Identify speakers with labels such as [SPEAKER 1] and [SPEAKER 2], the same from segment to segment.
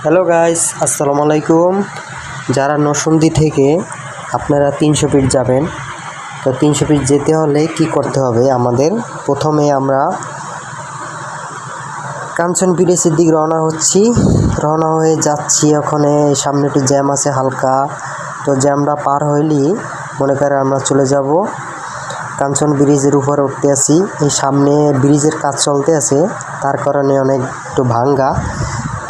[SPEAKER 1] Hello guys, আসসালামু আলাইকুম। যারা নরসিংদী থেকে আপনারা 300 ফিট যাবেন, তো 300 ফিট যেতে হলে কি করতে হবে? আমাদের প্রথমে আমরা কাঞ্চন ব্রিজের দিকে রওনা হয়ে যাচ্ছি। ওখানে সামনে একটু জ্যাম আছে হালকা, তো জ্যামটা পার হইলেই মনে করে আমরা চলে যাব কাঞ্চন ব্রিজের উপরে উঠতে আসি। এই সামনে ব্রিজের কাজ চলতে আছে, তার কারণে অনেক একটু ভাঙ্গা,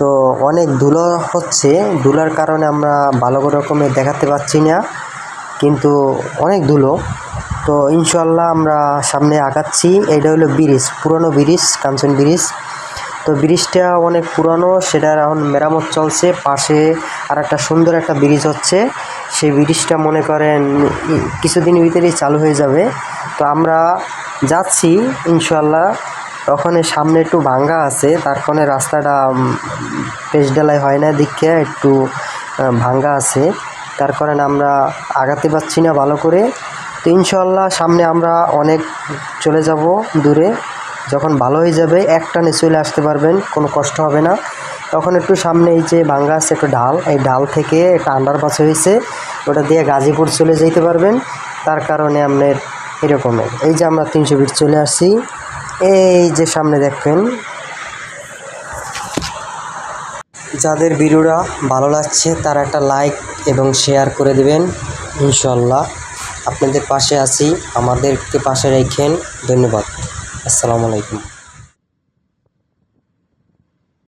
[SPEAKER 1] তো অনেক ধুলো হচ্ছে। ধুলার কারণে আমরা ভালো রকমের দেখাতে পাচ্ছি না, কিন্তু অনেক ধুলো। তো ইনশাল্লাহ আমরা সামনে আগাচ্ছি। এটা হলো ব্রিজ, পুরনো ব্রিজ, কাঞ্চন ব্রিজ। তো ব্রিজটা অনেক পুরনো, সেটার এখন মেরামত চলছে। পাশে আর একটা সুন্দর একটা ব্রিজ হচ্ছে, সেই ব্রিজটা মনে করেন কিছুদিনের ভিতরেই চালু হয়ে যাবে। তো আমরা যাচ্ছি ইনশাল্লাহ। ওখানে সামনে একটু ভাঙ্গা আছে, তার কারণে রাস্তাটা পেচ ঢালাই হয় না, দিকে একটু ভাঙ্গা আছে, তার কারণে আমরা আগাতে পারছি না ভালো করে। তো ইনশাল্লাহ সামনে আমরা অনেক চলে যাব দূরে। যখন ভালো হয়ে যাবে একটানে চলে আসতে পারবেন, কোনো কষ্ট হবে না। তখন একটু সামনে এই যে ভাঙ্গা আছে একটা ডাল, এই ডাল থেকে একটা আন্ডারপাস হয়েছে, ওটা দিয়ে গাজীপুর চলে যেতে পারবেন। তার কারণে আপনার এরকমের এই যে আমরা 300 ফিট চলে আসছি। এই যে সামনে দেখবেন। যাদের ভিডিওটা ভালো লাগছে তারা একটা লাইক এবং শেয়ার করে দিবেন। ইনশাল্লাহ আপনাদের পাশে আছি, আমাদেরকে পাশে রাখেন। ধন্যবাদ। আসসালামু আলাইকুম।